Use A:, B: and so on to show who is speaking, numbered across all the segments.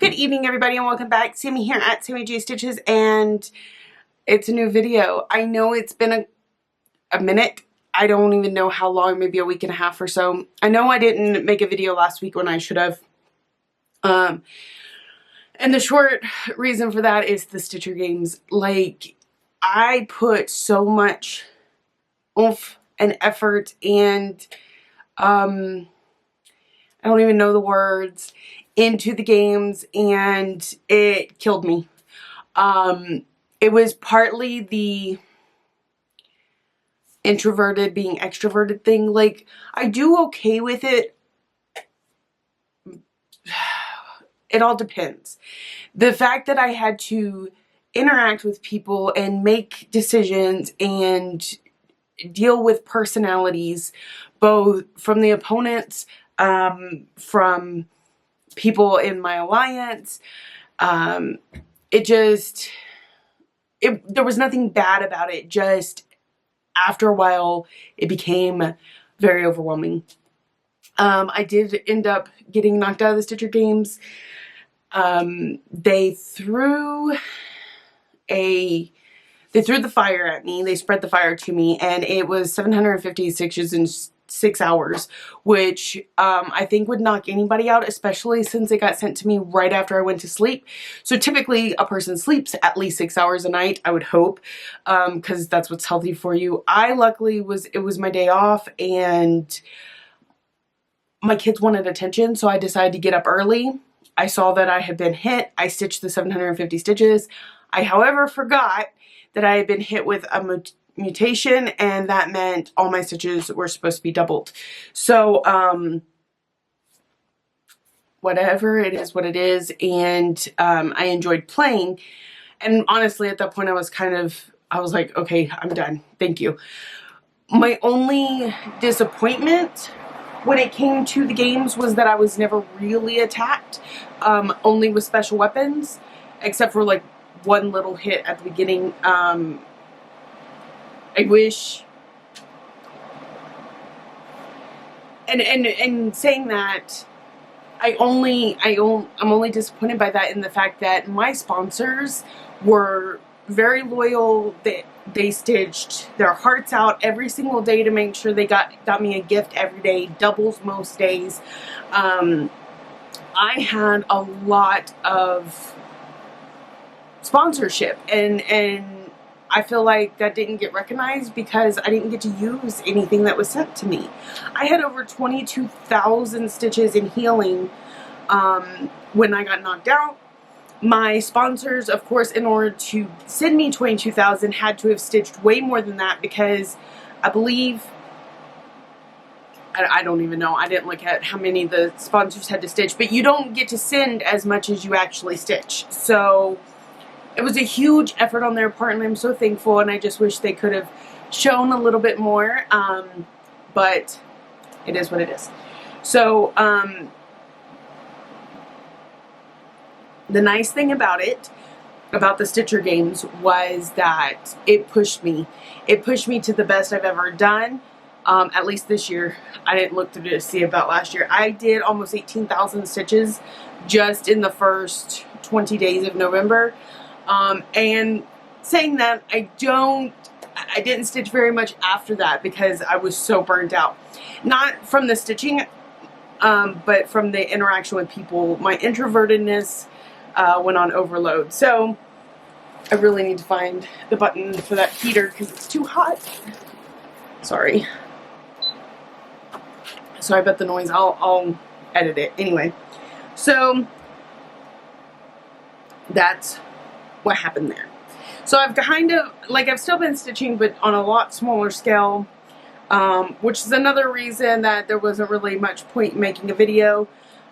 A: Good evening, everybody, and welcome back. Sammy here at Sammy J Stitches, and it's a new video. I know it's been a minute. I don't even know how long, maybe a week and a half or so. I know I didn't make a video last week when I should have. And the short reason for that is the Stitcher games. Like, I put so much oomph and effort and, I don't even know the words, into the games, and it killed me. It was partly the introverted being extroverted thing. Like, I do okay with it. It all depends. The fact that I had to interact with people and make decisions and deal with personalities, both from the opponents, from people in my alliance, there was nothing bad about it. Just after a while, it became very overwhelming. I did end up getting knocked out of the Stitcher games. They threw the fire at me. They spread the fire to me, and it was 750 stitches in 6 hours, which I think would knock anybody out, especially since it got sent to me right after I went to sleep. So typically a person sleeps at least 6 hours a night, I would hope, because that's what's healthy for you. Luckily it was my day off, and my kids wanted attention, so I decided to get up early. I saw that I had been hit. I stitched the 750 stitches. I, however, forgot that I had been hit with a mutation, and that meant all my stitches were supposed to be doubled. So, whatever, it is what it is, and I enjoyed playing. And honestly, at that point, I was like, okay, I'm done. Thank you. My only disappointment when it came to the games was that I was never really attacked, only with special weapons, except for like one little hit at the beginning. I wish, and saying that, I'm only disappointed by that in the fact that my sponsors were very loyal. They stitched their hearts out every single day to make sure they got me a gift every day, doubles most days. I had a lot of sponsorship, and I feel like that didn't get recognized because I didn't get to use anything that was sent to me. I had over 22,000 stitches in healing when I got knocked out. My sponsors, of course, in order to send me 22,000, had to have stitched way more than that, because I believe, I don't even know, I didn't look at how many the sponsors had to stitch, but you don't get to send as much as you actually stitch. So it was a huge effort on their part, and I'm so thankful, and I just wish they could have shown a little bit more, but it is what it is. So, the nice thing about the Stitcher games, was that it pushed me. It pushed me to the best I've ever done, at least this year. I didn't look through to see about last year. I did almost 18,000 stitches just in the first 20 days of November. And saying that, I didn't stitch very much after that because I was so burnt out. Not from the stitching, but from the interaction with people. My introvertedness went on overload. So I really need to find the button for that heater because it's too hot. Sorry about the noise. I'll edit it anyway. So that's what happened there. So I've I've still been stitching, but on a lot smaller scale, which is another reason that there wasn't really much point in making a video,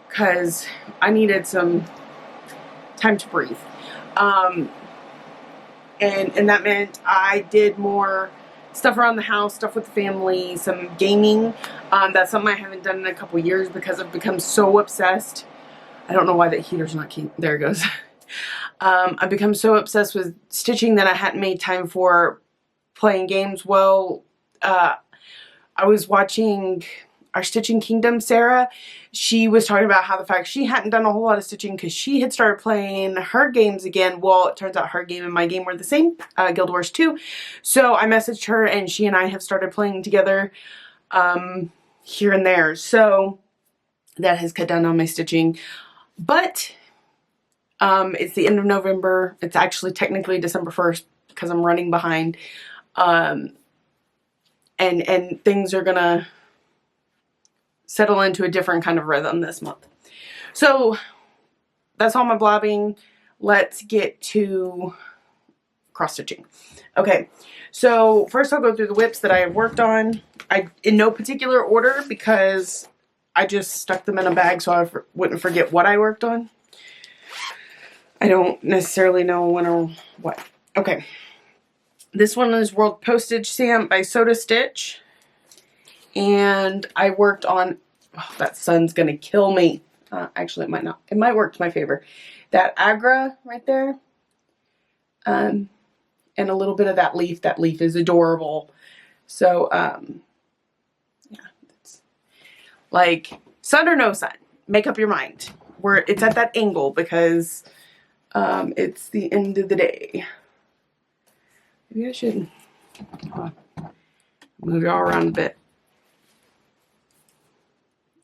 A: because I needed some time to breathe. And that meant I did more stuff around the house, stuff with the family, some gaming. That's something I haven't done in a couple years because I've become so obsessed. I don't know why that heater's not there it goes. I've become so obsessed with stitching that I hadn't made time for playing games. Well, I was watching our Stitching Kingdom, Sarah, she was talking about how the fact she hadn't done a whole lot of stitching because she had started playing her games again. Well, it turns out her game and my game were the same, Guild Wars 2. So I messaged her and she and I have started playing together here and there. So that has cut down on my stitching. But it's the end of November. It's actually technically December 1st because I'm running behind. And things are gonna settle into a different kind of rhythm this month. So that's all my blabbing. Let's get to cross stitching. Okay, so first I'll go through the whips that I have worked on. In no particular order because I just stuck them in a bag so I wouldn't forget what I worked on. I don't necessarily know when or what. Okay. This one is World Postage Stamp by Soda Stitch. And I worked on, oh, that sun's going to kill me. Actually, it might not. It might work to my favor. That Agra right there. And a little bit of that leaf. That leaf is adorable. So, yeah. It's like, sun or no sun. Make up your mind. It's at that angle because it's the end of the day. Maybe I should move y'all around a bit.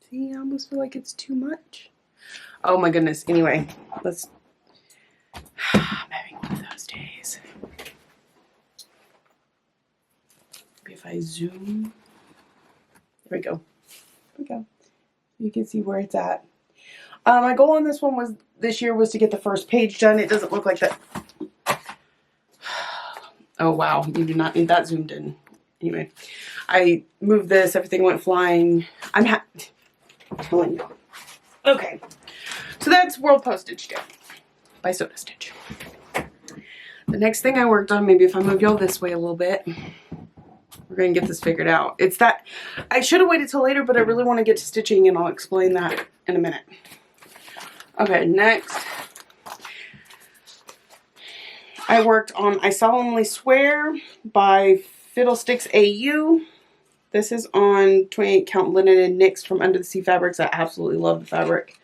A: See, I almost feel like it's too much. Oh my goodness. Anyway, I'm having one of those days. Maybe if I zoom. There we go. There we go. You can see where it's at. My goal on this one this year was to get the first page done. It doesn't look like that. Oh wow, you do not need that zoomed in. Anyway, I moved this, everything went flying. I'm telling you. Okay, so that's World Postage Stamp by Soda Stitch. The next thing I worked on, maybe if I move y'all this way a little bit, we're going to get this figured out. It's that, I should have waited till later, but I really want to get to stitching and I'll explain that in a minute. Okay, next. I worked on I Solemnly Swear by Fiddlesticks AU. This is on 28 count linen and knits from Under the Sea Fabrics. I absolutely love the fabric.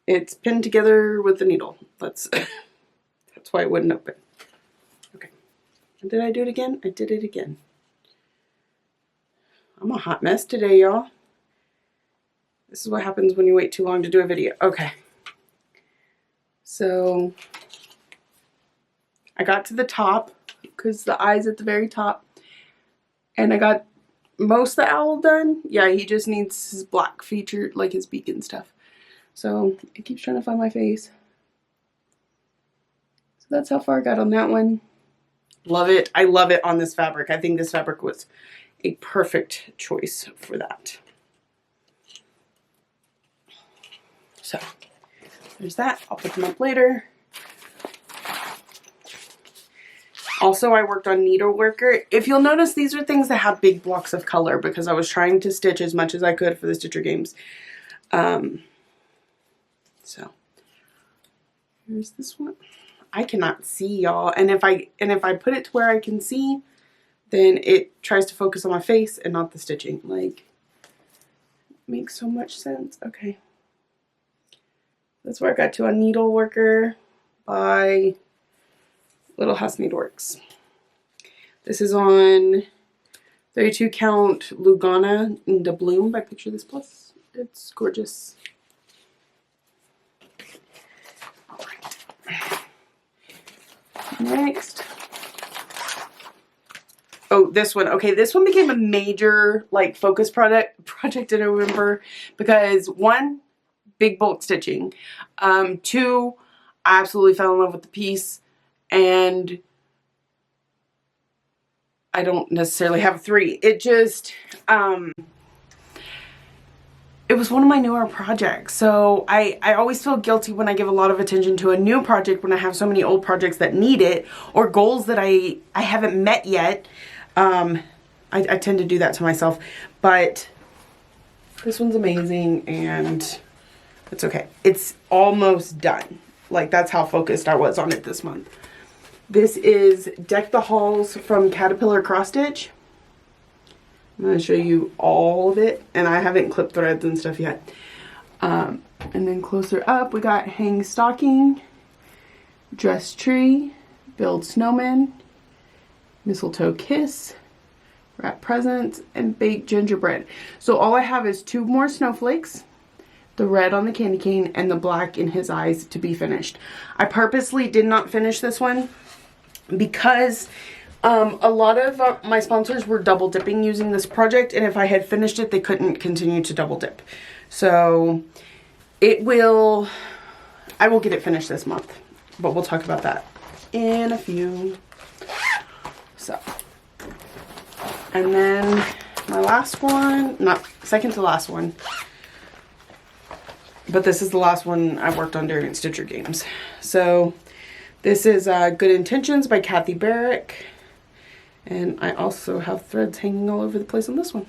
A: It's pinned together with the needle. That's why it wouldn't open. Okay. And did I do it again? I did it again. I'm a hot mess today, y'all. This is what happens when you wait too long to do a video. Okay. So I got to the top because the eye's at the very top. And I got most of the owl done. Yeah, he just needs his black feature, like his beak and stuff. So it keeps trying to find my face. So that's how far I got on that one. Love it. I love it on this fabric. I think this fabric was a perfect choice for that. So there's that. I'll put them up later. Also, I worked on Needleworker. If you'll notice, these are things that have big blocks of color because I was trying to stitch as much as I could for the Stitcher Games. So here's this one. I cannot see, y'all. And if I put it to where I can see, then it tries to focus on my face and not the stitching. Like, makes so much sense. Okay. That's where I got to on Needleworker by Little House Needleworks. This is on 32 count Lugana in Doubloon by Picture This Plus. It's gorgeous. Next. Oh, this one. Okay, this one became a major like focus project in November because one, big bulk stitching. Two, I absolutely fell in love with the piece, and I don't necessarily have three. It just it was one of my newer projects, so I always feel guilty when I give a lot of attention to a new project when I have so many old projects that need it, or goals that I haven't met yet. I tend to do that to myself, but this one's amazing, and it's okay. It's almost done. Like, that's how focused I was on it this month. This is Deck the Halls from Caterpillar Cross Stitch. I'm going to show you all of it, and I haven't clipped threads and stuff yet. And then closer up, we got hang stocking, dress tree, build snowman, mistletoe kiss, wrap presents, and bake gingerbread. So all I have is 2 more snowflakes, the red on the candy cane, and the black in his eyes to be finished. I purposely did not finish this one because a lot of my sponsors were double dipping using this project, and if I had finished it, they couldn't continue to double dip. So I will get it finished this month, but we'll talk about that in a few. So, and then my last one, not second to last one, but this is the last one I worked on during Stitcher Games. So this is Good Intentions by Kathy Barrick. And I also have threads hanging all over the place on this one.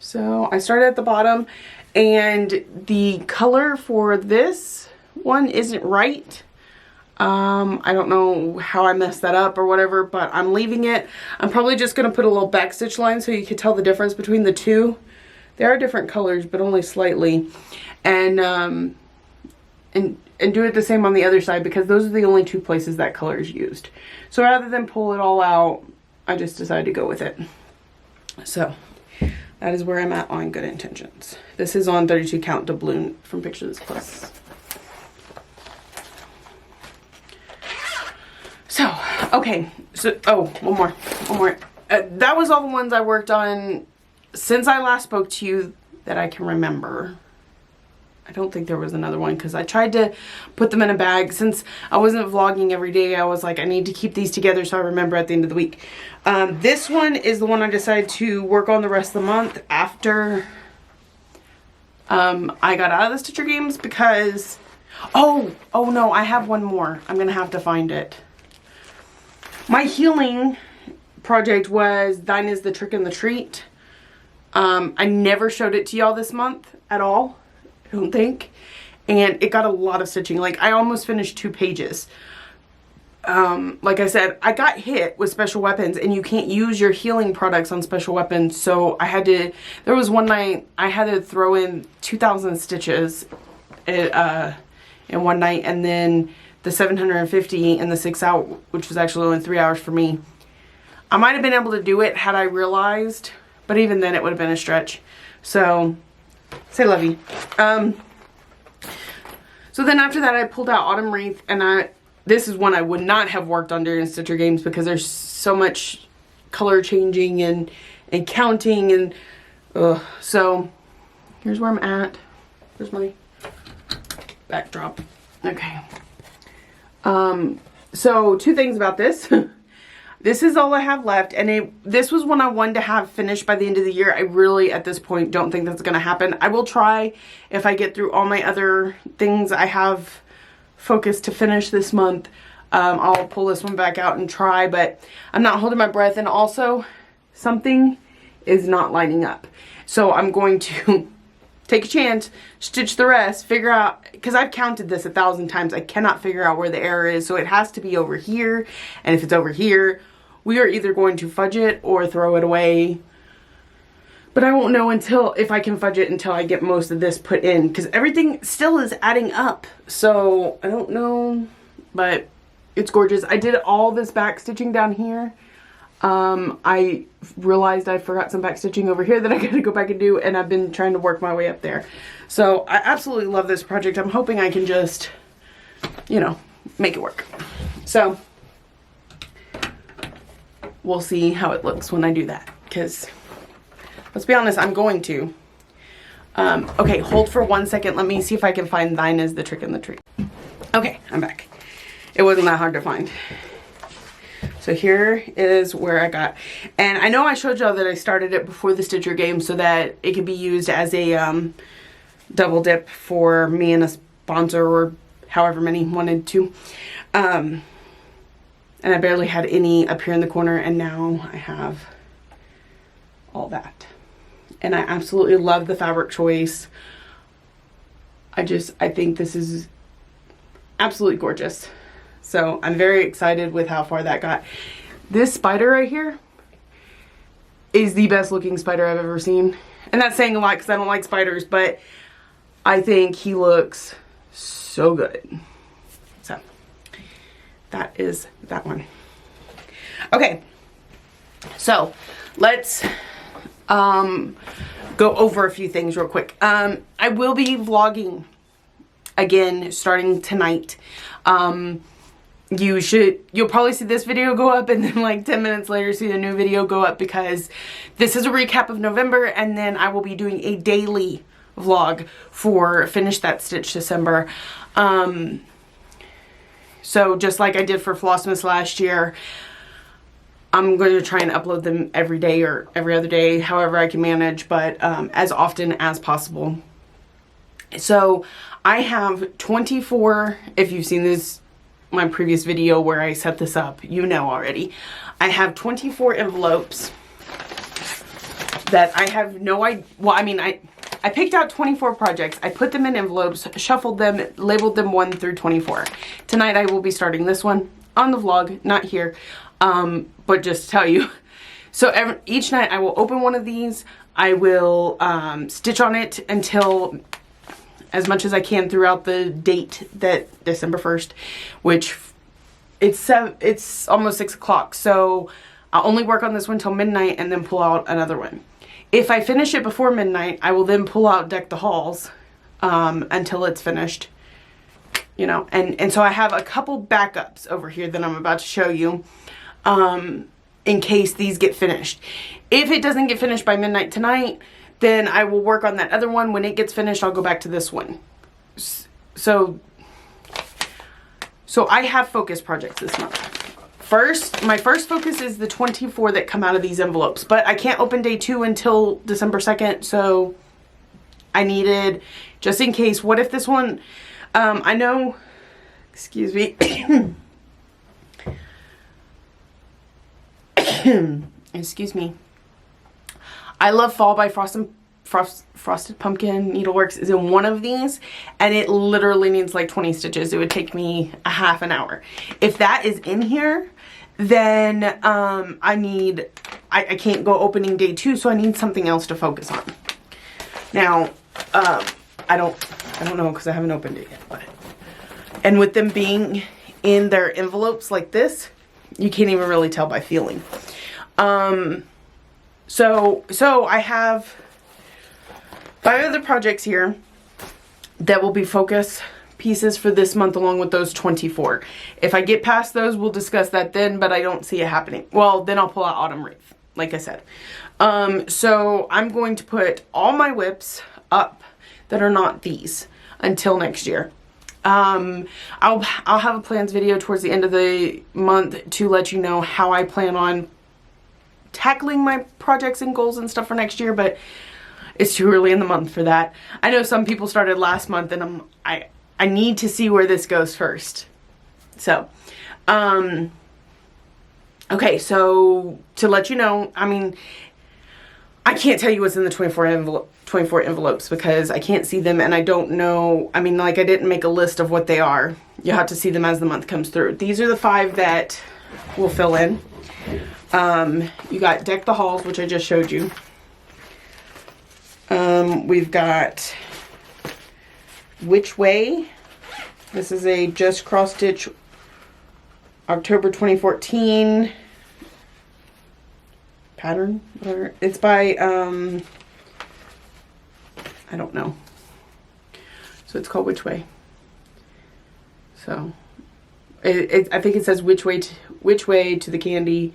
A: So I started at the bottom, and the color for this one isn't right. I don't know how I messed that up or whatever, but I'm leaving it. I'm probably just going to put a little backstitch line so you can tell the difference between the two. They are different colors, but only slightly. And do it the same on the other side, because those are the only 2 places that color is used. So rather than pull it all out, I just decided to go with it. So that is where I'm at on Good Intentions. This is on 32 count doubloon from Pictures Plus. So, okay. So, oh, one more. That was all the ones I worked on since I last spoke to you that I can remember. I don't think there was another one, because I tried to put them in a bag. Since I wasn't vlogging every day, I was like, I need to keep these together so I remember at the end of the week. This one is the one I decided to work on the rest of the month after I got out of the Stitcher Games, because... Oh no, I have one more. I'm going to have to find it. My healing project was Thine is the Trick and the Treat. I never showed it to y'all this month at all. I don't think. And it got a lot of stitching. Like, I almost finished 2 pages. Like I said, I got hit with special weapons, and you can't use your healing products on special weapons. So I had to, there was one night I had to throw in 2,000 stitches in one night, and then the 750 and the 6 out, which was actually only 3 hours for me. I might have been able to do it had I realized, but even then it would have been a stretch. So say lovey. So then after that, I pulled out Autumn Wreath, and this is one I would not have worked on during Stitcher Games, because there's so much color changing and counting, and so here's where I'm at. Here's my backdrop. Okay. So 2 things about this. This is all I have left, and this was one I wanted to have finished by the end of the year. I really, at this point, don't think that's going to happen. I will try, if I get through all my other things I have focused to finish this month, I'll pull this one back out and try, but I'm not holding my breath, and also, something is not lining up. So I'm going to take a chance, stitch the rest, figure out, because I've counted this 1,000 times, I cannot figure out where the error is, so it has to be over here, and if it's over here, we are either going to fudge it or throw it away. But I won't know if I can fudge it until I get most of this put in, because everything still is adding up, so I don't know, but it's gorgeous. I did all this back stitching down here. I realized I forgot some back stitching over here that I gotta go back and do, and I've been trying to work my way up there. So I absolutely love this project. I'm hoping I can just, you know, make it work. So we'll see how it looks when I do that, because let's be honest, I'm going to. Okay, hold for 1 second. Let me see if I can find Thine is the Trick and the Treat. Okay, I'm back. It wasn't that hard to find. So here is where I got, and I know I showed y'all that I started it before the Stitcher game so that it could be used as a double dip for me and a sponsor, or however many wanted to. And I barely had any up here in the corner, and now I have all that. And I absolutely love the fabric choice. I think this is absolutely gorgeous. So I'm very excited with how far that got. This spider right here, is the best looking spider I've ever seen. And that's saying a lot because I don't like spiders, but I think he looks so good. So that is that one. Okay, so let's go over a few things real quick. I will be vlogging again starting tonight. You'll probably see this video go up and then like 10 minutes later see the new video go up, because this is a recap of November, and then I will be doing a daily vlog for Finish That Stitch December. So just like I did for Flossmas last year, I'm going to try and upload them every day or every other day, however I can manage, but as often as possible. So I have 24, if you've seen this, my previous video where I set this up, you know already. I have 24 envelopes that I have no idea, well, I mean, I picked out 24 projects. I put them in envelopes, shuffled them, labeled them 1 through 24. Tonight I will be starting this one on the vlog, not here, but just to tell you. So each night I will open one of these. I will stitch on it until as much as I can throughout the date, that December 1st, which it's almost 6 o'clock. So I'll only work on this one till midnight and then pull out another one. If I finish it before midnight, I will then pull out Deck the Halls until it's finished. You know, and so I have a couple backups over here that I'm about to show you in case these get finished. If it doesn't get finished by midnight tonight, then I will work on that other one. When it gets finished, I'll go back to this one. So I have focus projects this month. My first focus is the 24 that come out of these envelopes, but I can't open day 2 until December 2nd, so I needed, just in case, what if this one, I know, excuse me, excuse me, I Love Fall by Frosted Pumpkin Needleworks is in one of these, and it literally needs like 20 stitches. It would take me a half an hour. If that is in here, then I can't go opening day 2, so I need something else to focus on. Now, I don't know because I haven't opened it yet, but, and with them being in their envelopes like this, you can't even really tell by feeling. So I have 5 other projects here that will be focus pieces for this month along with those 24. If I get past those, we'll discuss that then, but I don't see it happening. Well, then I'll pull out Autumn Wreath, like I said. So I'm going to put all my whips up that are not these until next year. I'll have a plans video towards the end of the month to let you know how I plan on tackling my projects and goals and stuff for next year, but it's too early in the month for that. I know some people started last month, and I need to see where this goes first. So, okay, so to let you know, I mean, I can't tell you what's in the 24 envelopes because I can't see them, and I don't know, I mean, like, I didn't make a list of what they are. You'll have to see them as the month comes through. These are the 5 that will fill in. You got Deck the Halls, which I just showed you. We've got Which Way. This is a Just Cross Stitch October 2014 pattern, whatever. It's by, I don't know. So it's called Which Way. So I think it says which way to the candy.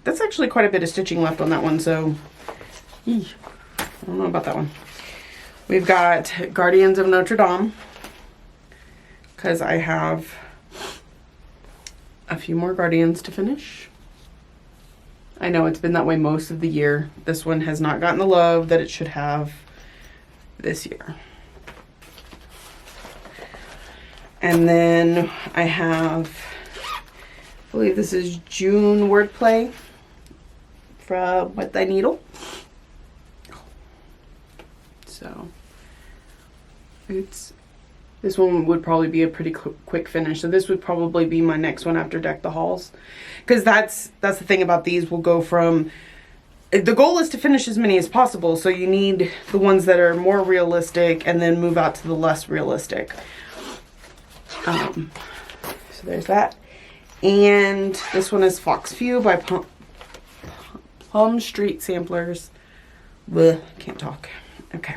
A: That's actually quite a bit of stitching left on that one, so I don't know about that one. We've got Guardians of Notre Dame, because I have a few more Guardians to finish. I know it's been that way most of the year. This one has not gotten the love that it should have this year. And then I have, I believe this is June Wordplay from Wet Thy Needle. So this one would probably be a pretty quick finish. So this would probably be my next one after Deck the Halls, because that's the thing about these. We'll go from the goal is to finish as many as possible, so you need the ones that are more realistic and then move out to the less realistic. So there's that. And this one is Fox View by Plum Street Samplers. Blech, can't talk. Okay.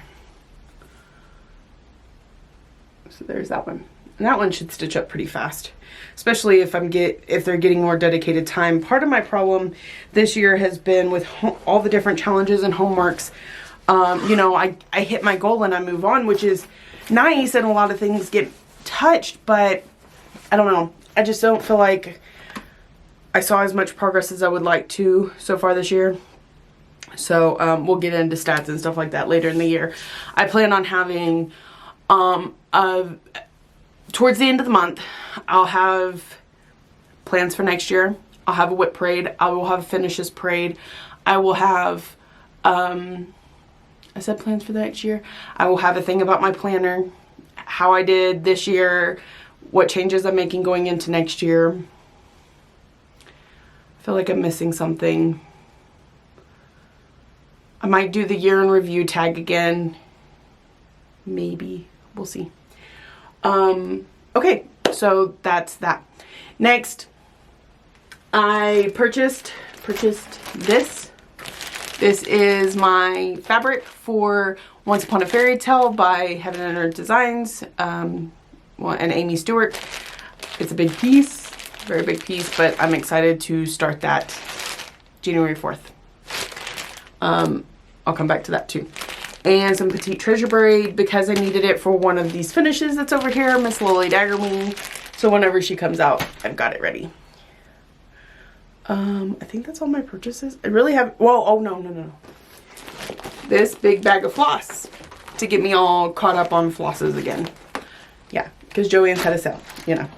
A: So there's that one. And that one should stitch up pretty fast, especially if they're getting more dedicated time. Part of my problem this year has been with all the different challenges and homeworks. You know, I hit my goal and I move on, which is nice, and a lot of things get touched, but I don't know. I just don't feel like I saw as much progress as I would like to so far this year. So we'll get into stats and stuff like that later in the year. I plan on having towards the end of the month, I'll have plans for next year. I'll have a whip parade. I will have a finishes parade. I will have, I said plans for the next year. I will have a thing about my planner, how I did this year, what changes I'm making going into next year. I feel like I'm missing something. I might do the year in review tag again. Maybe. We'll see. Okay, so that's that. Next, I purchased this. This is my fabric for Once Upon a Fairy Tale by Heaven and Earth Designs, and Amy Stewart. It's a big piece, very big piece, but I'm excited to start that January 4th. I'll come back to that too. And some Petite Treasure braid because I needed it for one of these finishes that's over here, Miss Lily Daggerwing. So whenever she comes out, I've got it ready. I think that's all my purchases. I really have, well, oh no. This big bag of floss to get me all caught up on flosses again. Yeah, because Joann's had a sale, you know.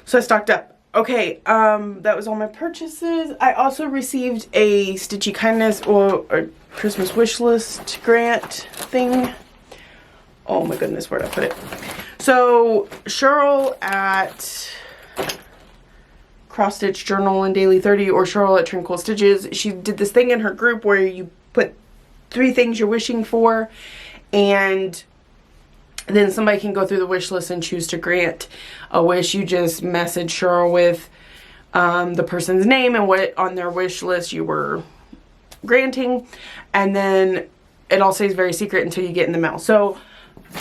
A: So I stocked up. Okay, that was all my purchases. I also received a Stitchy Kindness or Christmas wish list grant thing. Oh my goodness, where'd I put it? So Cheryl at Cross Stitch Journal and Daily 30, or Cheryl at Tranquil Stitches, she did this thing in her group where you put 3 things you're wishing for, and then somebody can go through the wish list and choose to grant a wish. You just message Cheryl with the person's name and what on their wish list you were granting, and then it all stays very secret until you get in the mail. So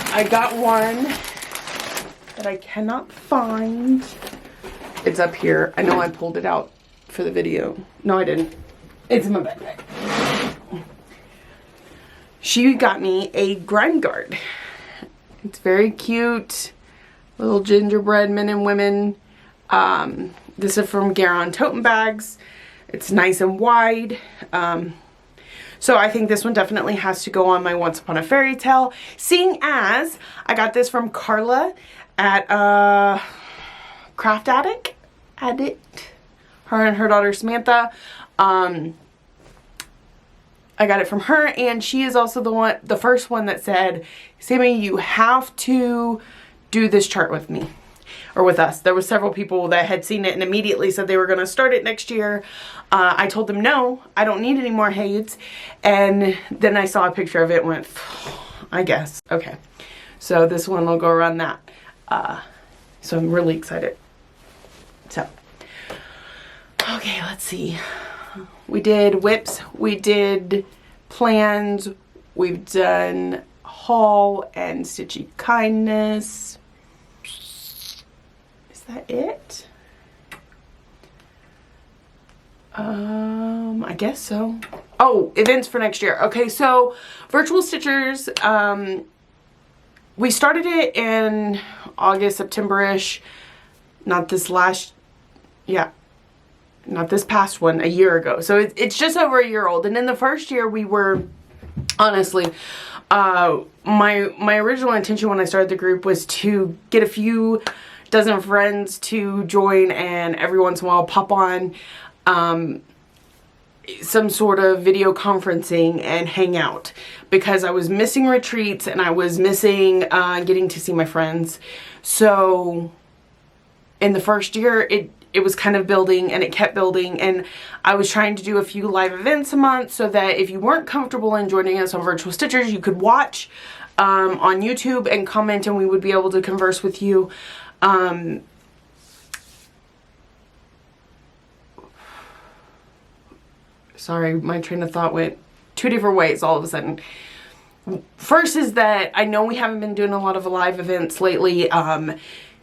A: I got one that I cannot find. It's up here. I know I pulled it out for the video. No, I didn't. It's in my backpack. She got me a Grime Guard. It's very cute. Little gingerbread men and women. This is from Garon Totem Bags. It's nice and wide. So I think this one definitely has to go on my Once Upon a Fairy Tale. Seeing as I got this from Carla at Craft Addict. Her and her daughter Samantha. I got it from her, and she is also the first one that said, Sammy, you have to do this chart with me, or with us. There were several people that had seen it and immediately said they were going to start it next year. I told them, no, I don't need any more Hades. And then I saw a picture of it and went, I guess. Okay. So this one will go around that. So I'm really excited. So, okay, let's see. We did whips, we did plans, we've done haul and Stitchy Kindness. Is that it? I guess so. Oh, events for next year. Okay, so Virtual Stitchers, we started it in August, September-ish. Not this past one, a year ago. So it's just over a year old. And in the first year we were, honestly, my original intention when I started the group was to get a few dozen friends to join and every once in a while pop on some sort of video conferencing and hang out, because I was missing retreats and I was missing getting to see my friends. So in the first year, it was kind of building, and it kept building, and I was trying to do a few live events a month so that if you weren't comfortable in joining us on Virtual Stitchers, you could watch on YouTube and comment, and we would be able to converse with you. Sorry, my train of thought went 2 different ways all of a sudden. First is that I know we haven't been doing a lot of live events lately.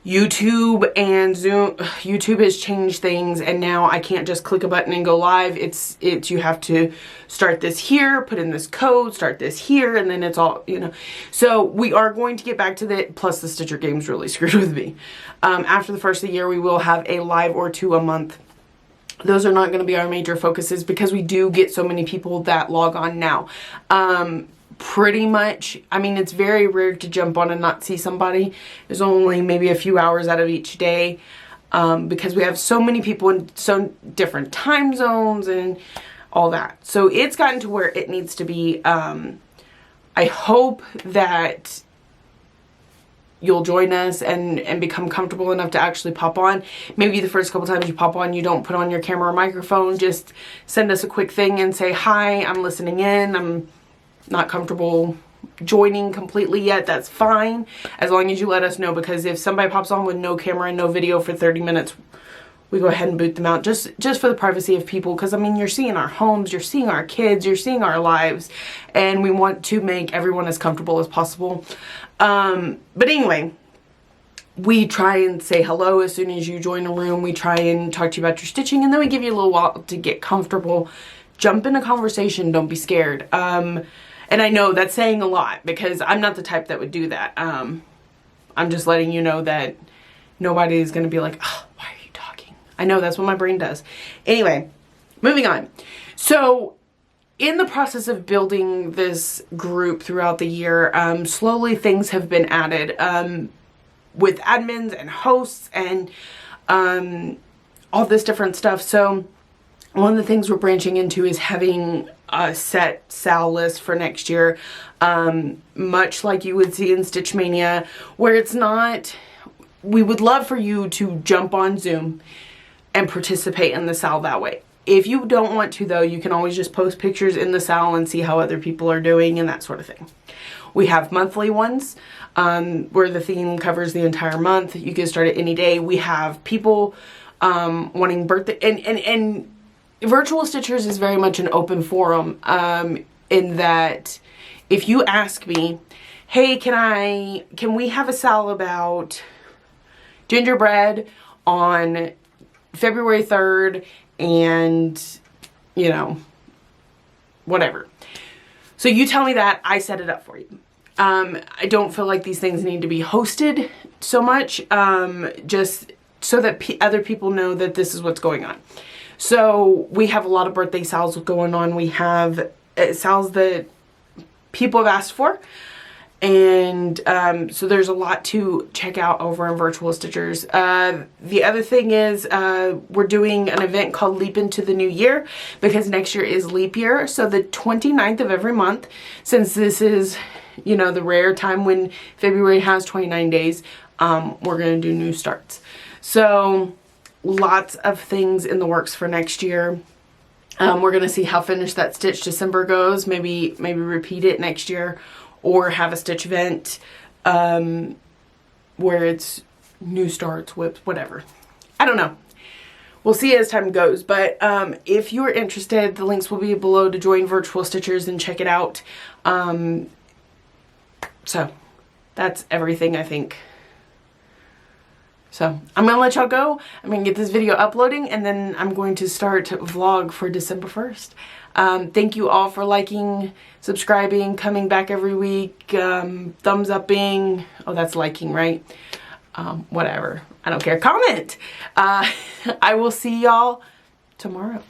A: YouTube and Zoom, YouTube has changed things, and now I can't just click a button and go live. It's you have to start this here, put in this code, start this here, and then it's all, you know. So we are going to get back to that, plus the Stitcher game's really screwed with me. After the first of the year, we will have a live or 2 a month. Those are not going to be our major focuses because we do get so many people that log on now. Pretty much, I mean, it's very rare to jump on and not see somebody. There's only maybe a few hours out of each day because we have so many people in so different time zones and all that. So it's gotten to where it needs to be. I hope that you'll join us and become comfortable enough to actually pop on. Maybe the first couple times you pop on, you don't put on your camera or microphone. Just send us a quick thing and say, hi, I'm listening in. I'm not comfortable joining completely yet. That's fine, as long as you let us know, because if somebody pops on with no camera and no video for 30 minutes, we go ahead and boot them out just for the privacy of people. Because I mean, you're seeing our homes, you're seeing our kids, you're seeing our lives, and we want to make everyone as comfortable as possible. But anyway, we try and say hello as soon as you join a room. We try and talk to you about your stitching, and then we give you a little while to get comfortable. Jump in a conversation, don't be scared. And I know that's saying a lot because I'm not the type that would do that. I'm just letting you know that nobody is going to be like, oh, why are you talking? I know that's what my brain does. Anyway, moving on. So in the process of building this group throughout the year, slowly things have been added with admins and hosts and all this different stuff. So one of the things we're branching into is having a set SAL list for next year, much like you would see in Stitch Mania, where it's not, we would love for you to jump on Zoom and participate in the SAL that way. If you don't want to, though, you can always just post pictures in the SAL and see how other people are doing and that sort of thing. We have monthly ones where the theme covers the entire month. You can start it any day. We have people wanting birthday, and Virtual Stitchers is very much an open forum in that if you ask me, hey, can we have a SAL about gingerbread on February 3rd and, you know, whatever. So you tell me that, I set it up for you. I don't feel like these things need to be hosted so much, just so that other people know that this is what's going on. So we have a lot of birthday SALs going on. We have SALs that people have asked for. And so there's a lot to check out over in Virtual Stitchers. The other thing is we're doing an event called Leap Into the New Year, because next year is leap year. So the 29th of every month, since this is, you know, the rare time when February has 29 days, we're going to do new starts. So lots of things in the works for next year. We're going to see how Finish That Stitch December goes. Maybe repeat it next year, or have a stitch event where it's new starts, whips, whatever. I don't know. We'll see as time goes. But if you're interested, the links will be below to join Virtual Stitchers and check it out. So that's everything, I think. So I'm going to let y'all go. I'm going to get this video uploading, and then I'm going to start vlog for December 1st. Thank you all for liking, subscribing, coming back every week, thumbs upping. Oh, that's liking, right? Whatever. I don't care. Comment. I will see y'all tomorrow.